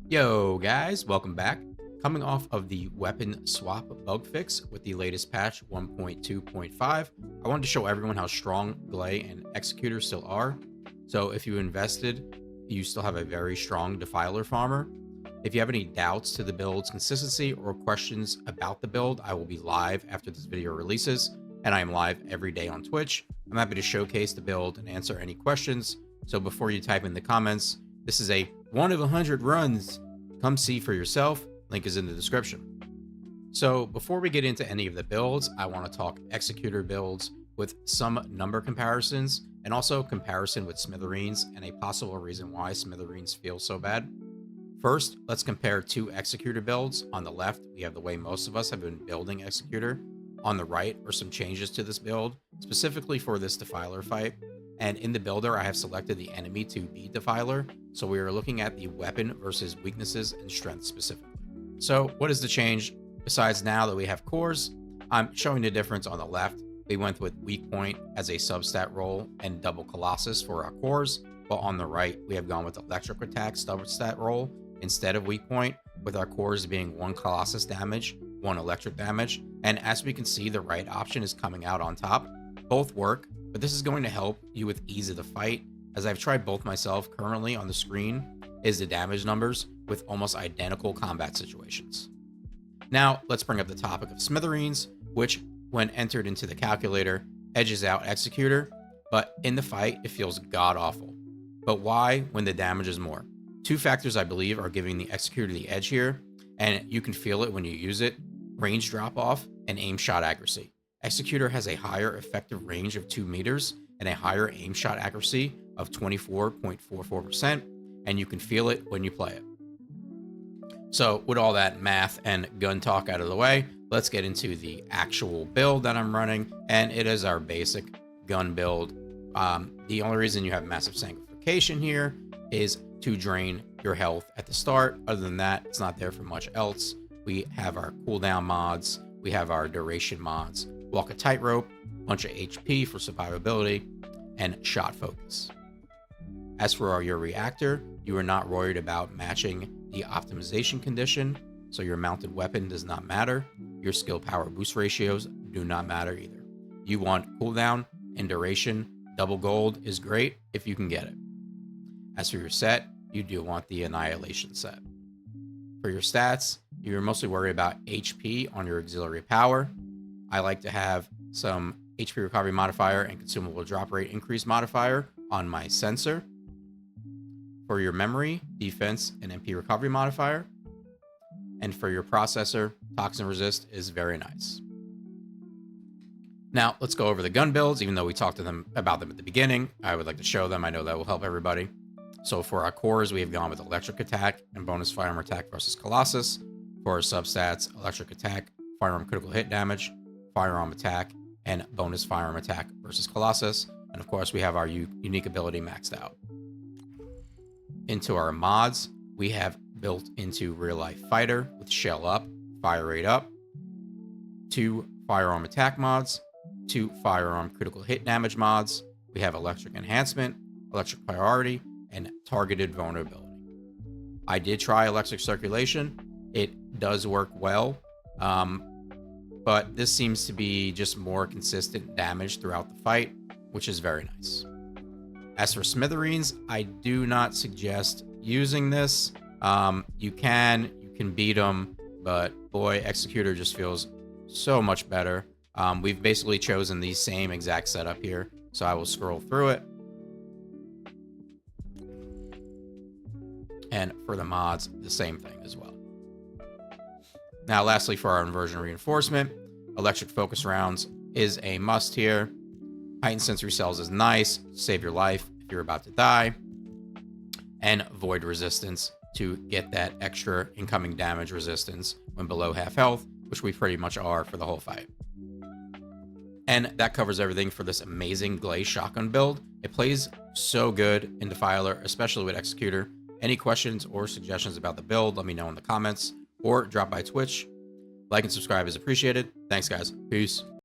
Yo guys, welcome back. Coming off of the weapon swap bug fix with the latest patch 1.2.5, I wanted to show everyone how strong Gley and Executor still are. So if you invested, you still have a very strong Defiler farmer. If you have any doubts to the build's consistency or questions about the build, I will be live after this video releases, and I am live every day on Twitch. I'm happy to showcase the build and answer any questions. So before you type in the comments, this is a 1 of 100 runs. Come see for yourself. Link is in the description. So before we get into any of the builds, I want to talk Executor builds with some number comparisons and also comparison with Smithereens and a possible reason why Smithereens feels so bad. First, let's compare two Executor builds. On the left, we have the way most of us have been building Executor. On the right are some changes to this build, specifically for this Defiler fight. And in the builder, I have selected the enemy to be Defiler, so we are looking at the weapon versus weaknesses and strength specifically. So what is the change? Besides now that we have cores, I'm showing the difference on the left. We went with weak point as a substat role and double Colossus for our cores, while on the right, we have gone with electric attack substat role instead of weak point, with our cores being 1 Colossus damage, 1 electric damage. And as we can see, the right option is coming out on top. Both work, but this is going to help you with ease of the fight. As I've tried both myself, currently on the screen is the damage numbers with almost identical combat situations. Now, let's bring up the topic of Smithereens, which, when entered into the calculator, edges out Executor, but in the fight, it feels god-awful. But why when the damage is more? Two factors I believe are giving the Executor the edge here, and you can feel it when you use it: range drop-off and aim shot accuracy. Executor has a higher effective range of 2 meters and a higher aim shot accuracy of 24.44%, and you can feel it when you play it. So with all that math and gun talk out of the way, let's get into the actual build that I'm running, and it is our basic gun build. The only reason you have massive sanctification here is to drain your health at the start. Other than that, it's not there for much else. We have our cooldown mods, we have our duration mods, walk a tightrope, bunch of HP for survivability, and shot focus. As for your reactor, you are not worried about matching the optimization condition, so your mounted weapon does not matter. Your skill power boost ratios do not matter either. You want cooldown and duration. Double gold is great if you can get it. As for your set, you do want the Annihilation set. For your stats, you're mostly worried about HP on your auxiliary power. I like to have some HP recovery modifier and consumable drop rate increase modifier on my sensor. For your memory, defense, and MP recovery modifier. And for your processor, toxin resist is very nice. Now, let's go over the gun builds. Even though we talked about them at the beginning, I would like to show them. I know that will help everybody. So for our cores, we have gone with electric attack and bonus firearm attack versus Colossus. For our substats, electric attack, firearm critical hit damage, firearm attack, and bonus firearm attack versus Colossus. And of course, we have our unique ability maxed out. Into our mods, we have built into real life fighter with shell up, fire rate up, 2 firearm attack mods, 2 firearm critical hit damage mods. We have electric enhancement, electric priority, and targeted vulnerability. I did try electric circulation. It does work well, but this seems to be just more consistent damage throughout the fight, which is very nice. As for Smithereens, I do not suggest using this. You can beat them, but boy, Executor just feels so much better. We've basically chosen the same exact setup here, so I will scroll through it. And for the mods, the same thing as well. Now, lastly, for our Inversion Reinforcement, electric focus rounds is a must here. Heightened sensory cells is nice, save your life if you're about to die. And void resistance to get that extra incoming damage resistance when below half health, which we pretty much are for the whole fight. And that covers everything for this amazing Gley shotgun build. It plays so good in Defiler, especially with Executor. Any questions or suggestions about the build, let me know in the comments or drop by Twitch. Like and subscribe is appreciated. Thanks, guys. Peace.